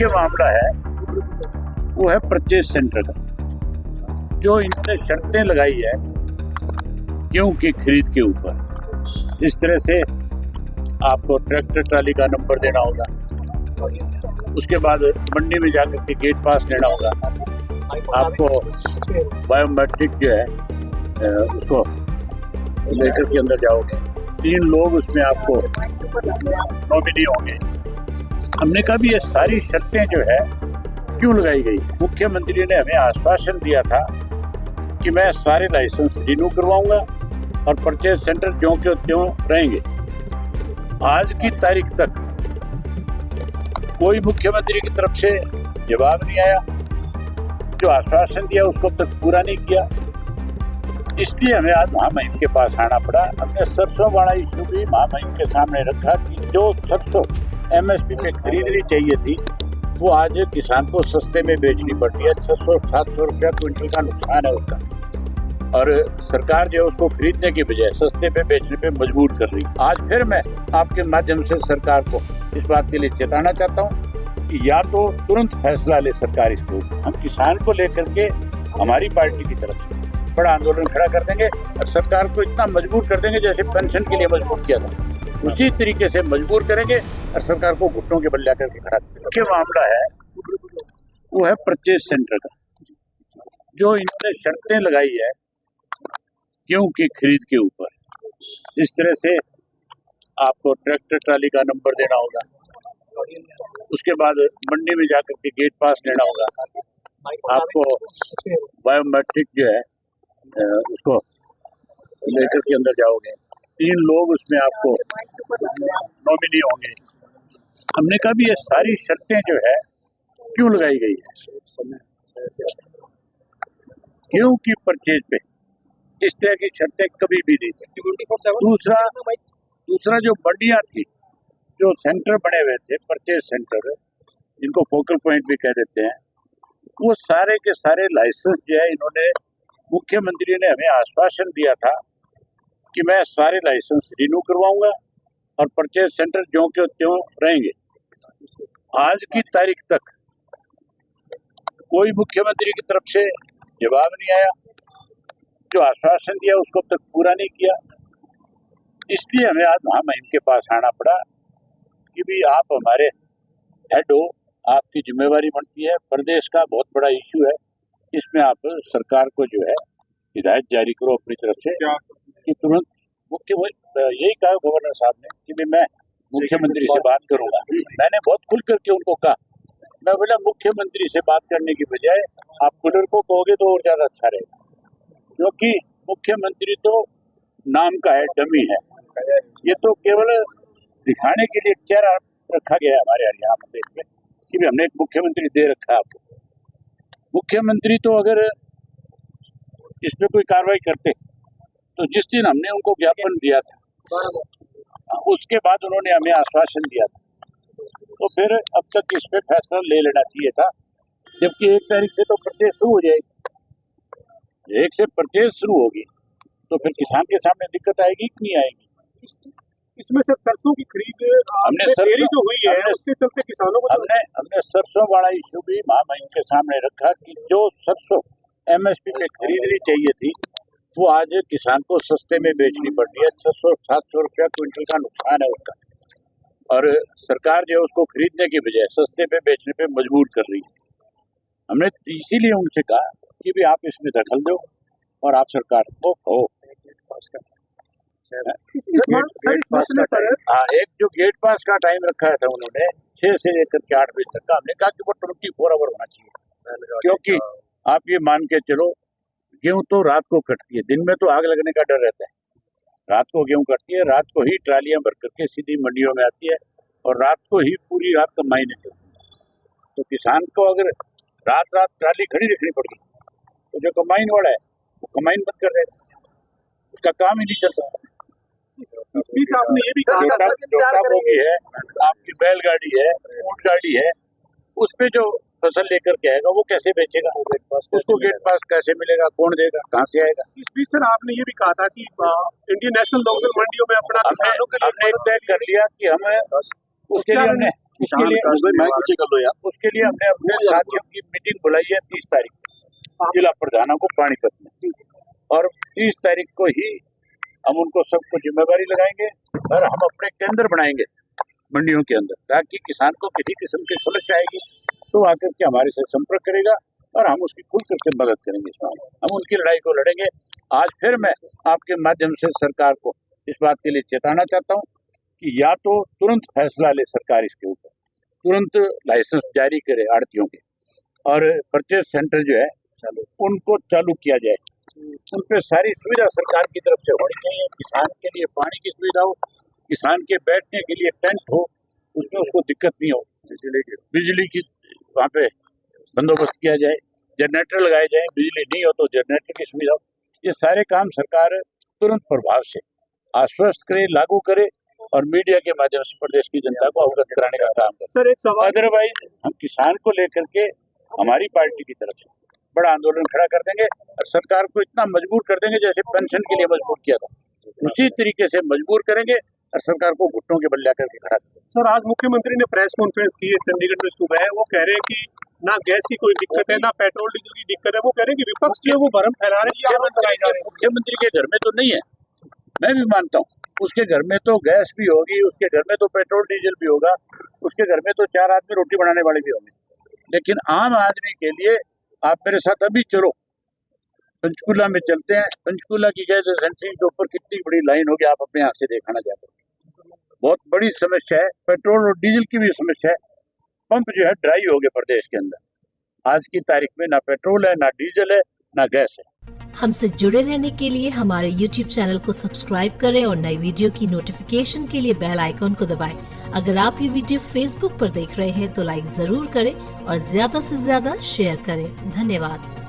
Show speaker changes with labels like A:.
A: मुख्य मामला है वो है परचेज सेंटर का, जो इनने शर्तें लगाई है गेहूं की खरीद के ऊपर। इस तरह से आपको ट्रैक्टर ट्राली का नंबर देना होगा, उसके बाद मंडी में जाकर के गेट पास लेना होगा, आपको बायोमेट्रिक जो है उसको लेकर के अंदर जाओगे, 3 लोग उसमें आपको नॉमिनी होंगे। हमने कहा भी ये सारी शर्तें जो है क्यों लगाई गई? मुख्यमंत्री ने हमें आश्वासन दिया था कि मैं सारे लाइसेंस रिन्यू करवाऊंगा और परचेज सेंटर ज्यों के त्यों रहेंगे। आज की तारीख तक कोई मुख्यमंत्री की तरफ से जवाब नहीं आया, जो आश्वासन दिया उसको अब तक पूरा नहीं किया। इसलिए हमें आज महामहिम के पास आना पड़ा। हमने सरसों वाला इशू भी महामहिम के सामने रखा कि जो सरसों MSP पे खरीदनी चाहिए थी वो आज किसान को सस्ते में बेचनी पड़ती है। 600-700 रुपया क्विंटल का नुकसान है उसका, और सरकार जो है उसको खरीदने की बजाय सस्ते पे बेचने पे मजबूर कर रही है। आज फिर मैं आपके माध्यम से सरकार को इस बात के लिए चेताना चाहता हूँ कि या तो तुरंत फैसला ले सरकार इसको। हम किसान को लेकर के हमारी पार्टी की तरफ से बड़ा आंदोलन खड़ा कर देंगे और सरकार को इतना मजबूर कर देंगे जैसे पेंशन के लिए मजबूर किया था, उसी तरीके से मजबूर करेंगे और सरकार को घुटनों के बल जाकर के खड़ा करेंगे। मुख्य मामला है वो है परचेज सेंटर का, जो इन्होंने शर्तें लगाई है गेहूं की खरीद के ऊपर। इस तरह से आपको ट्रैक्टर ट्राली का नंबर देना होगा, उसके बाद मंडी में जाकर के गेट पास लेना होगा, आपको बायोमेट्रिक जो है उसको लेकर के अंदर जाओगे, 3 लोग उसमें आपको नॉमिनी होंगे। हमने कहा भी ये सारी शर्तें जो है क्यों लगाई गई है? गेहूं की परचेज पे इस तरह की शर्तें कभी भी नहीं थी। दूसरा जो मंडियां थी, जो सेंटर बने हुए थे परचेज सेंटर, जिनको फोकल पॉइंट भी कह देते हैं, वो सारे के सारे लाइसेंस जो है इन्होंने, मुख्यमंत्री ने हमें आश्वासन दिया था कि मैं सारे लाइसेंस रिन्यू करवाऊंगा और परचेज सेंटर ज्यों के त्यों रहेंगे। आज की तारीख तक कोई मुख्यमंत्री की तरफ से जवाब नहीं आया, जो आश्वासन दिया उसको अब तक पूरा नहीं किया। इसलिए हमें आज महामहिम के पास आना पड़ा कि भी आप हमारे हेड हो, आपकी जिम्मेवारी बनती है। प्रदेश का बहुत बड़ा इश्यू है, इसमें आप सरकार को जो है हिदायत जारी करो अपनी तरफ से कि तुरंत यही कहा गवर्नर साहब ने कि भी मैं मुख्यमंत्री से बात करूंगा। मैंने बहुत खुल करके उनको कहा, मैं बोला मुख्यमंत्री से बात करने की बजाय आप कूलर को कहोगे तो और ज्यादा अच्छा रहेगा, क्योंकि मुख्यमंत्री तो नाम का है, डमी है। ये तो केवल दिखाने के लिए चेहरा रखा गया है हमारे हरियाणा प्रदेश में कि भी हमने एक मुख्यमंत्री दे रखा है आपको। मुख्यमंत्री तो अगर इसमें कोई कार्रवाई करते तो जिस दिन हमने उनको ज्ञापन दिया था उसके बाद उन्होंने हमें आश्वासन दिया था, तो फिर अब तक इस पे फैसला ले लेना चाहिए था, जबकि 1 तारीख से तो परचेज शुरू हो जाएगी। 1 से परचेज शुरू होगी तो फिर किसान के सामने दिक्कत आएगी कि नहीं आएगी?
B: इसमें से सरसों की खरीद
A: हमने
B: देरी जो हुई है उसके चलते किसानों को
A: हमने सरसों वाला इशू भी महामहिम के सामने रखा कि जो सरसों MSP पे खरीदनी चाहिए थी वो आज किसान को सस्ते में बेचनी पड़ती है। 600-700 रुपया क्विंटल का नुकसान है उसका, और सरकार जो है उसको खरीदने की बजाय सस्ते पे बेचने पे मजबूर कर रही है। हमने इसीलिए उनसे कहा कि भी आप इसमें दखल दो और आप सरकार को कहो। एक जो गेट पास का टाइम रखा था उन्होंने 6 से लेकर के 8 बजे तक का, हमने कहा कि वो 24 आवर होना चाहिए, क्योंकि आप ये मान के चलो गेहूं तो रात को कटती है, दिन में तो आग लगने का डर रहता है। रात को गेहूं कटती है, रात को ही ट्रालियां भर करके सीधी मंडियों में आती है और रात को ही पूरी रात कमाईने चलती है। तो किसान को अगर रात ट्राली खड़ी रखनी पड़ती तो जो कमाईन वाला है वो कमाईन बंद कर देगा, उसका काम ही नहीं चल सकता।
B: इस बीच आपने ये भी कहा
A: बोगी है, आपकी बैलगाड़ी है, ऊंट गाड़ी है, उस पे जो फसल लेकर के आएगा वो कैसे बेचेगा? उसको गेट पास कैसे मिलेगा? कौन देगा? कहाँ से आएगा?
B: इस बीच सर आपने ये भी कहा था कि इंडियन नेशनल लोकल मंडियों में अपना किसानों के लिए
A: हमने तय कर लिया कि हमें उसके लिए हमने उसके लिए उसके लिए हमने अपने साथियों की मीटिंग बुलाई है 30 तारीख को जिला प्रधानों को पानीपत में, और 30 तारीख को ही हम उनको सबको जिम्मेदारी लगाएंगे और हम अपने केंद्र बनाएंगे मंडियों के अंदर, ताकि किसान को किसी किस्म की समस्या आएगी तो आकर के हमारे से संपर्क करेगा और हम उसकी खुल करके मदद करेंगे। हम उनकी लड़ाई को लड़ेंगे। आज फिर मैं आपके माध्यम से सरकार को इस बात के लिए चेताना चाहता हूँ कि या तो तुरंत फैसला ले सरकार इसके ऊपर, तुरंत लाइसेंस जारी करे आड़तियों के, और परचेज सेंटर जो है उनको चालू किया जाए, उन पर सारी सुविधा सरकार की तरफ से होनी चाहिए। किसान के लिए पानी की सुविधा हो, किसान के बैठने के लिए टेंट हो, उसमें उसको दिक्कत नहीं हो, बिजली की वहाँ पे बंदोबस्त किया जाए, जनरेटर लगाए जाए, बिजली नहीं हो तो जनरेटर की सुविधा हो। ये सारे काम सरकार तुरंत प्रभाव से आश्वस्त करे, लागू करे और मीडिया के माध्यम से प्रदेश की जनता को अवगत कराने का काम करे।
B: सर एक सवाल,
A: अदरवाइज हम किसान को लेकर के हमारी पार्टी की तरफ से बड़ा आंदोलन खड़ा कर देंगे और सरकार को इतना मजबूर कर देंगे जैसे पेंशन के लिए मजबूर किया था, उसी तरीके से मजबूर करेंगे और सरकार को घुटनों के बल जाकर के खड़ा करेंगे।
B: सर आज मुख्यमंत्री ने प्रेस कॉन्फ्रेंस की है चंडीगढ़ में सुबह, वो कह रहे हैं कि ना गैस की कोई दिक्कत है, ना पेट्रोल डीजल की दिक्कत है। वो कह रहे हैं कि विपक्ष जो है वो भरम फैला रहे हैं।
A: मुख्यमंत्री के घर में तो नहीं है, मैं भी मानता हूँ, उसके घर में तो गैस भी होगी, उसके घर में तो पेट्रोल डीजल भी होगा, उसके घर में तो 4 आदमी रोटी बनाने वाले भी होंगे, लेकिन आम आदमी के लिए आप मेरे साथ अभी चलो, पंचकूला में चलते हैं। पंचकूला की गैस एजेंसी के ऊपर कितनी बड़ी लाइन होगी, आप अपने आँख से देखना जाकर, बहुत बड़ी समस्या है। पेट्रोल और डीजल की भी समस्या है। पंप जो है ड्राई हो गए प्रदेश के अंदर। आज की तारीख में ना पेट्रोल है, ना डीजल है, ना गैस है।
C: हमसे जुड़े रहने के लिए हमारे YouTube चैनल को सब्सक्राइब करें और नई वीडियो की नोटिफिकेशन के लिए बेल आइकॉन को दबाएं। अगर आप ये वीडियो Facebook पर देख रहे हैं तो लाइक जरूर करें और ज्यादा से ज्यादा शेयर करें। धन्यवाद।